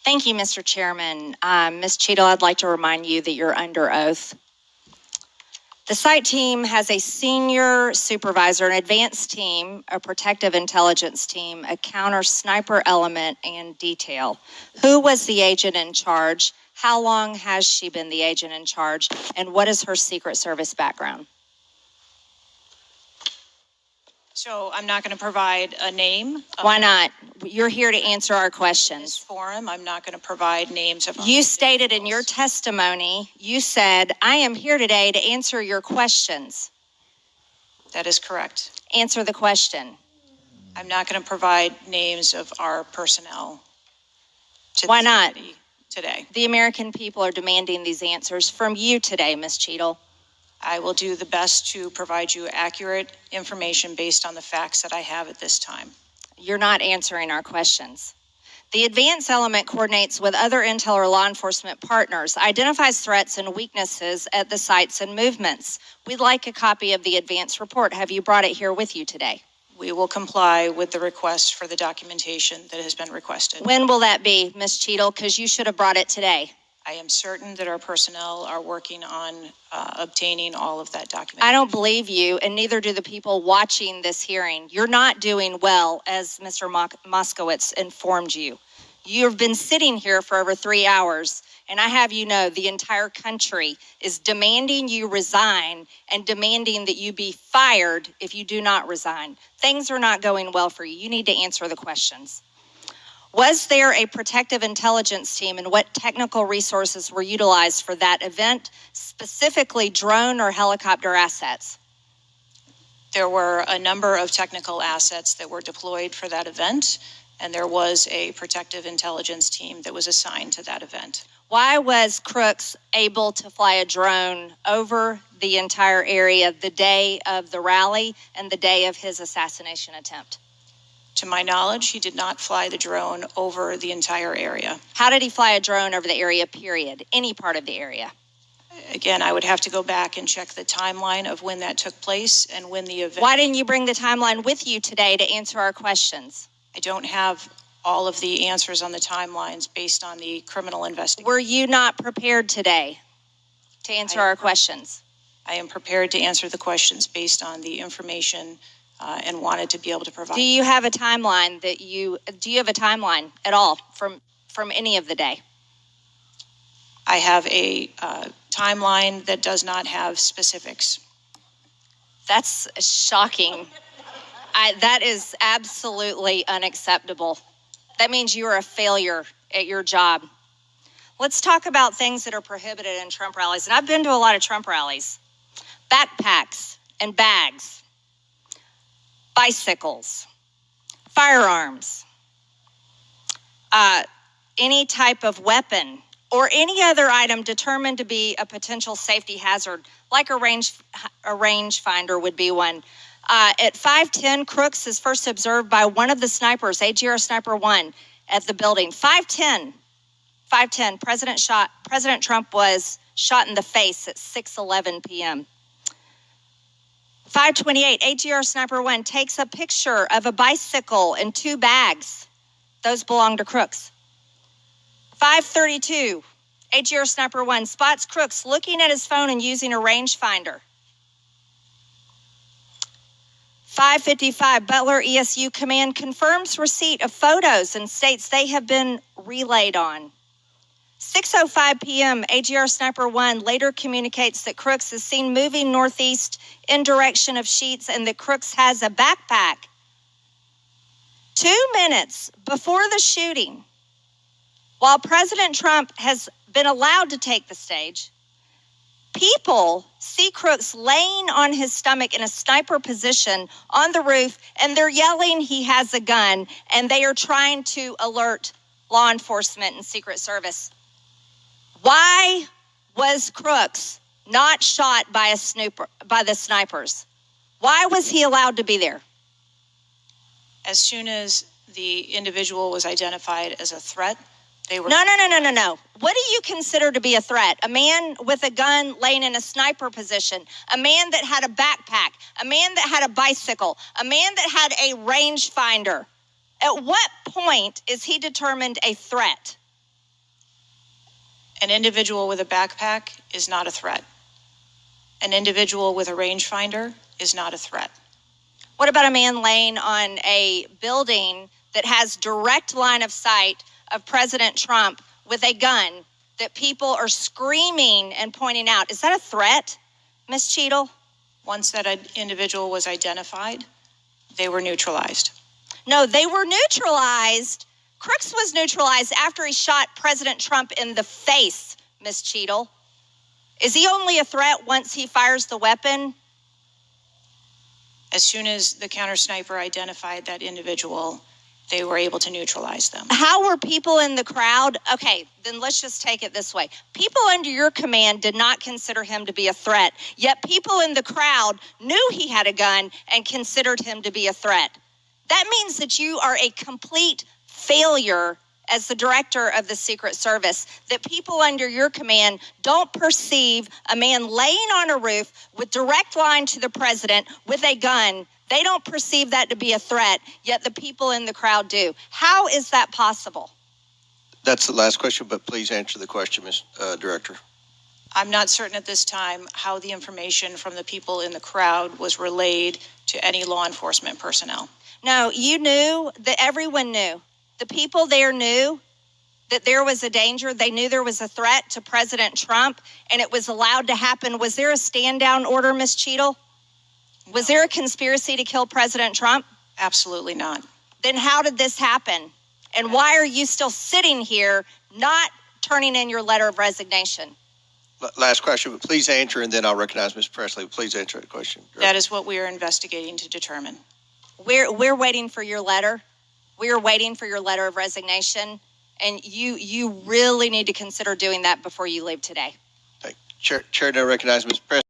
Thank you, Mr. Chairman. Ms. Cheatle, I'd like to remind you that you're under oath. The site team has a senior supervisor, an advanced team, a protective intelligence team, a counter sniper element, and detail. Who was the agent in charge? How long has she been the agent in charge? And what is her Secret Service background? So I'm not going to provide a name. Why not? You're here to answer our In this questions. forum, I'm not going to provide names of. You stated in your testimony, you said, I am here today to answer your questions. That is correct. Answer the question. I'm not going to provide names of our personnel. Why not? Today. The American people are demanding these answers from you today, Ms. Cheatle. I will do the best to provide you accurate information based on the facts that I have at this time. You're not answering our questions. The advance element coordinates with other intel or law enforcement partners, identifies threats and weaknesses at the sites and movements. We'd like a copy of the advance report. Have you brought it here with you today? We will comply with the request for the documentation that has been requested. When will that be, Ms. Cheatle? Because you should have brought it today. I am certain that our personnel are working on obtaining all of that documentation. I don't believe you, and neither do the people watching this hearing. You're not doing well, as Mr. Moskowitz informed you. You've been sitting here for over 3 hours, and I have you know the entire country is demanding you resign and demanding that you be fired if you do not resign. Things are not going well for you. You need to answer the questions. Was there a protective intelligence team, and what technical resources were utilized for that event, specifically drone or helicopter assets? There were a number of technical assets that were deployed for that event, and there was a protective intelligence team that was assigned to that event. Why was Crooks able to fly a drone over the entire area the day of the rally and the day of his assassination attempt? To my knowledge, he did not fly the drone over the entire area. How did he fly a drone over the area, period? Any part of the area? Again, I would have to go back and check the timeline of when that took place and when the event. Why didn't you bring the timeline with you today to answer our questions? I don't have all of the answers on the timelines based on the criminal investigation. Were you not prepared today to answer our questions? I am prepared to answer the questions based on the information and wanted to be able to provide. Do you have a timeline at all from any of the day? I have a timeline that does not have specifics. That's shocking. That is absolutely unacceptable. That means you are a failure at your job. Let's talk about things that are prohibited in Trump rallies. And I've been to a lot of Trump rallies. Backpacks and bags, bicycles, firearms, any type of weapon, or any other item determined to be a potential safety hazard, like a rangefinder would be one. At 5:10, Crooks is first observed by one of the snipers, AGR Sniper 1, at the building. 5:10, President Trump was shot in the face at 6:11 p.m. 5:28, AGR Sniper 1 takes a picture of a bicycle and 2 bags. Those belong to Crooks. 5:32, AGR Sniper 1 spots Crooks looking at his phone and using a rangefinder. 5:55, Butler ESU Command confirms receipt of photos and states they have been relayed on. 6:05 p.m., AGR Sniper 1 later communicates that Crooks is seen moving northeast in direction of Sheetz and that Crooks has a backpack. 2 minutes before the shooting, while President Trump has been allowed to take the stage, people see Crooks laying on his stomach in a sniper position on the roof, and they're yelling he has a gun, and they are trying to alert law enforcement and Secret Service. Why was Crooks not shot by the snipers? Why was he allowed to be there? As soon as the individual was identified as a threat, they were... No. What do you consider to be a threat? A man with a gun laying in a sniper position, a man that had a backpack, a man that had a bicycle, a man that had a rangefinder. At what point is he determined a threat? An individual with a backpack is not a threat. An individual with a rangefinder is not a threat. What about a man laying on a building that has direct line of sight of President Trump with a gun that people are screaming and pointing out? Is that a threat, Ms. Cheatle? Once that individual was identified, they were neutralized. No, they were neutralized. Crooks was neutralized after he shot President Trump in the face, Ms. Cheatle. Is he only a threat once he fires the weapon? As soon as the counter sniper identified that individual, they were able to neutralize them. How were people in the crowd? Okay, then let's just take it this way. People under your command did not consider him to be a threat, yet people in the crowd knew he had a gun and considered him to be a threat. That means that you are a complete failure as the director of the Secret Service, that people under your command don't perceive a man laying on a roof with direct line to the president with a gun. They don't perceive that to be a threat, yet the people in the crowd do. How is that possible? That's the last question, but please answer the question, Ms. Director. I'm not certain at this time how the information from the people in the crowd was relayed to any law enforcement personnel. No, you knew that everyone knew. The people there knew that there was a danger. They knew there was a threat to President Trump, and it was allowed to happen. Was there a stand-down order, Ms. Cheatle? Was there a conspiracy to kill President Trump? Absolutely not. Then how did this happen? And why are you still sitting here not turning in your letter of resignation? Last question, but please answer, and then I'll recognize Ms. Presley. Please answer the question. That is what we are investigating to determine. We're waiting for your letter. We are waiting for your letter of resignation, and you really need to consider doing that before you leave today. Chair now recognizes Ms. Presley.